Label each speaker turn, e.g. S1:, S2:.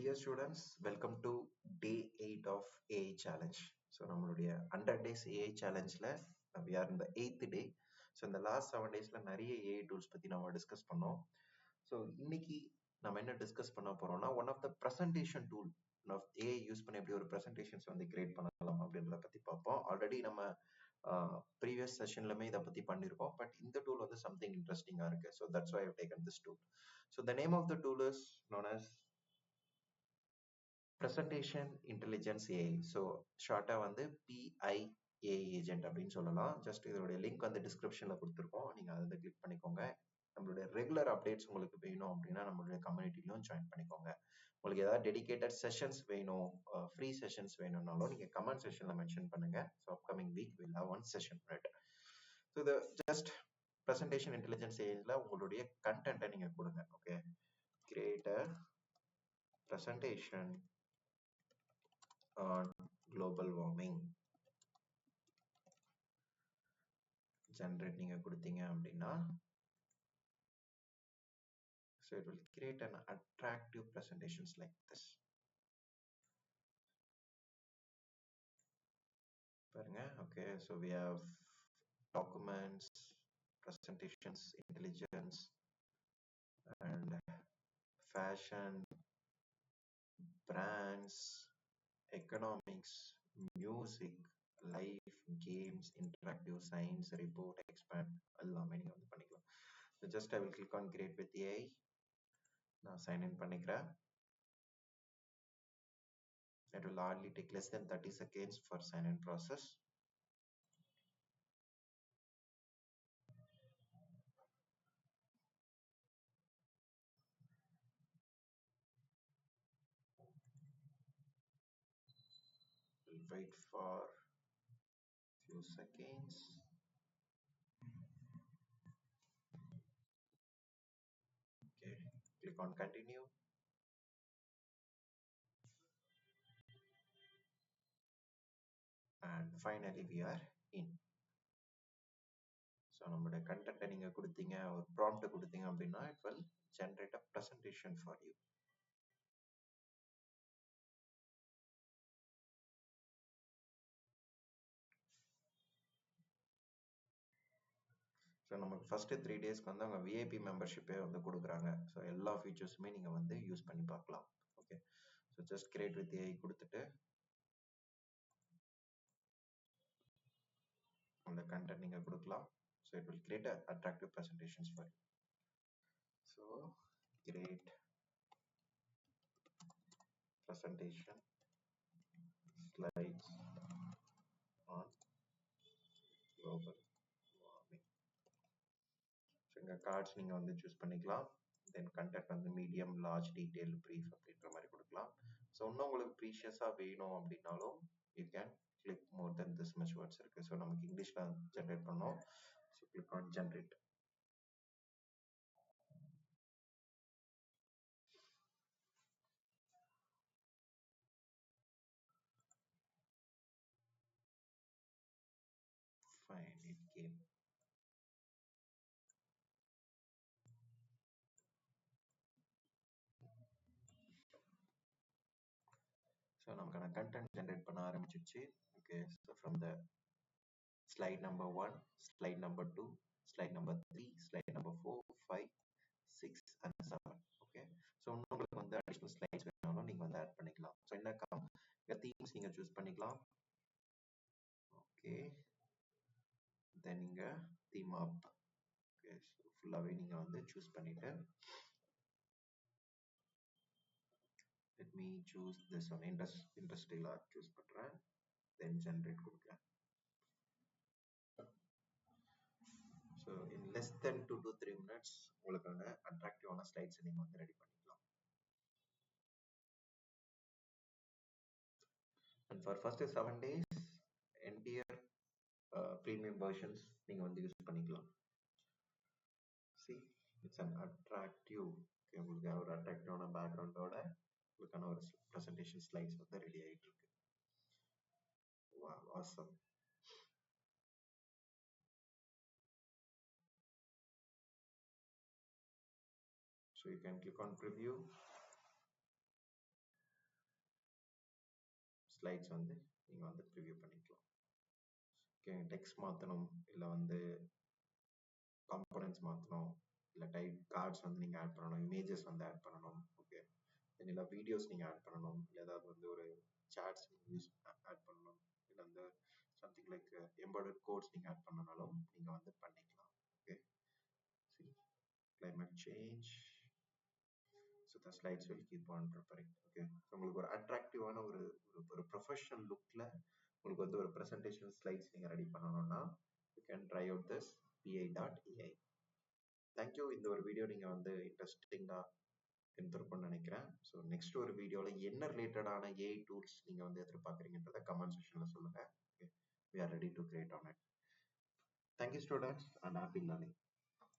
S1: Dear students, welcome to day 8 of AI challenge. So நம்மளுடைய 100 days AI challengeல we are in the 8th day. So இந்த last 7 daysல நிறைய AI tools பத்தி நம்ம discuss பண்ணோம். So இன்னைக்கு நம்ம என்ன டிஸ்கஸ் பண்ண போறோம்னா one of the presentation tool of AI use பண்ணி எப்படி ஒரு ப்ரெசன்டேஷன்ஸ் வந்து கிரியேட் பண்ணலாம் அப்படின்றத பத்தி பார்ப்போம். ஆல்ரெடி நம்ம ப்ரீவியஸ் செஷன்லுமே இதை பத்தி பண்ணியிருக்கோம். பட் இந்த டூல் வந்து சம்திங் இன்ட்ரெஸ்டிங்கா இருக்கு. So that's why I taken this tool. So the name of the tool is known as Presentation Intelligence AI. So ஷார்ட்டா வந்து PIAA ஏஜென்ட் அப்படின்னு சொல்லலாம். ஜஸ்ட் இதோடைய லிங்க் வந்து டிஸ்கிரிப்ஷன்ல கொடுத்துருக்கோம். நீங்க அதை கிளிக் பண்ணிக்கோங்க. நம்மளுடைய ரெகுலர் அப்டேட்ஸ் உங்களுக்கு வேணும் அப்படின்னா நம்மளுடைய கம்யூனிட்டிலையும் ஜாயின் பண்ணிக்கோங்க. உங்களுக்கு ஏதாவது டெடிகேட்டட் செஷன்ஸ் வேணும், ஃப்ரீ செஷன்ஸ் வேணும்னாலும் நீங்க கமெண்ட் செஷன்ல மென்ஷன் பண்ணுங்க. So upcoming week will have one session right. So இது ஜஸ்ட் ப்ரெசன்டேஷன் இன்டெலிஜென்ஸ் ஏஜ்ல உங்களுடைய கண்டென்ட்டை நீங்க கொடுங்க. Okay, create a presentation on global warming. Generate நீங்க கொடுத்தீங்க அப்படின்னா so it will create an attractive presentations like this. பாருங்க. Okay, so we have documents, presentations, intelligence and fashion, brands, economics, music, life, games, interactive science, report, expand எல்லாமே நீங்க வந்து பண்ணிக்கலாம். So just I will click on create with AI. நான் sign in பண்ணிக்கிறேன். It will hardly take less than 30 seconds for sign in process. We'll wait for few seconds. Okay, click on continue. And finally we are in. So நம்மளுடைய கண்டென்ட்டை நீங்க கொடுத்தீங்க, ஒரு prompt கொடுத்தீங்க அப்படின்னா it will generate a presentation for you. So நமக்கு first 3 டேஸ்க்கு வந்து அவங்க விஐபி மெம்பர்ஷிப்பே வந்து கொடுக்குறாங்க. ஸோ எல்லா ஃபீச்சர்ஸுமே நீங்கள் வந்து யூஸ் பண்ணி பார்க்கலாம். Okay, so just create with AI கொடுத்துட்டு அந்த கண்டென்ட் நீங்கள் கொடுக்கலாம். So it will create attractive presentations for you. So create presentation slides on global warming. So இங்கே கார்ட்ஸ் நீங்கள் வந்து சூஸ் பண்ணிக்கலாம். தென் கண்டென்ட் வந்து மீடியம், லார்ஜ், டீடைல், ப்ரீஃப் அப்படின்ற மாதிரி கொடுக்கலாம். ஸோ இன்னும் உங்களுக்கு ப்ரீஷியஸாக வேணும் அப்படின்னாலும் you can click more then this much words இருக்கு. ஸோ நமக்கு இங்கிலீஷில் ஜென்ரேட் பண்ணோம். So click on generate. Fine, it came. So நமக்கான கண்டென்ட் ஜென்ரேட் பண்ண ஆரம்பிச்சிருச்சு. Okay, so from the slide number 1, slide number 2, slide number 3, slide number 4, 5, 6 and 7. Okay, so உங்களுக்கு வந்து additional slides வேணாலும் நீங்கள் வந்து ஆட் பண்ணிக்கலாம். ஸோ இந்த தீம்ஸ் நீங்கள் சூஸ் பண்ணிக்கலாம். ஓகே, தென் நீங்கள் தீம் அப். ஓகே, ஸோ ஃபுல்லாகவே நீங்கள் வந்து சூஸ் பண்ணிட்டு let me choose this one, industrial art choose பண்ணுறேன். தென் ஜென்ரேட் கொடுக்குறேன். So in less than 2 to 3 minutes உங்களுக்கான அட்ராக்டிவான ஸ்லைட்ஸ் நீங்கள் வந்து ரெடி பண்ணிக்கலாம். And for first 7 days entire premium versions நீங்கள் வந்து யூஸ் பண்ணிக்கலாம். See it's an attractive. Okay, உங்களுக்கு ஒரு அட்ராக்டிவான பேக்ரவுண்டோட உங்களுக்கான ஒரு ப்ரெசன்டேஷன் ஸ்லைட்ஸ் வந்து ரெடி ஆகிட்டு இருக்கு. Wow, awesome. So you can click on preview. Slides வந்து நீங்கள் வந்து ப்ரிவியூ பண்ணிக்கலாம். ஓகே, டெக்ஸ்ட் மாற்றணும், இல்லை வந்து காம்பனன்ட்ஸ் மாற்றணும், இல்லை டைப் கார்ட்ஸ் வந்து நீங்கள் ஆட் பண்ணணும், இமேஜஸ் வந்து ஆட் பண்ணணும். ஓகே, இல்லை வீடியோஸ் நீங்கள் ஆட் பண்ணணும், இல்லை ஏதாவது வந்து ஒரு சாட்ஸ் யூஸ் ஆட் பண்ணணும், இல்லை வந்து சம்திங் லைக் எம்பாய்டர்ட் கோட்ஸ் நீங்கள் ஆட் பண்ணனாலும் நீங்கள் வந்து பண்ணிக்கலாம். Okay, climate change. So the slides will keep on preparing. Okay, உங்களுக்கு ஒரு அட்ராக்டிவான ஒரு ப்ரொஃபஷனல் லுக்ல உங்களுக்கு வந்து ஒரு ப்ரெசன்டேஷன் ஸ்லைட்ஸ் நீங்க ரெடி பண்ணணும்னா you can try out this pi.ai. Thank you. இந்த ஒரு வீடியோ நீங்க வந்து இன்ட்ரெஸ்டிங்கா இருந்திருக்கும்னு நினைக்கிறேன். ஸோ நெக்ஸ்ட் ஒரு வீடியோல என்ன ரிலேட்டடான ஏஐ டூல்ஸ் நீங்க வந்து எதிர்பார்க்குறீங்கன்றத கமெண்ட் செக்ஷன்ல சொல்லுங்க. we are ready to create on it. Thank you students and happy learning.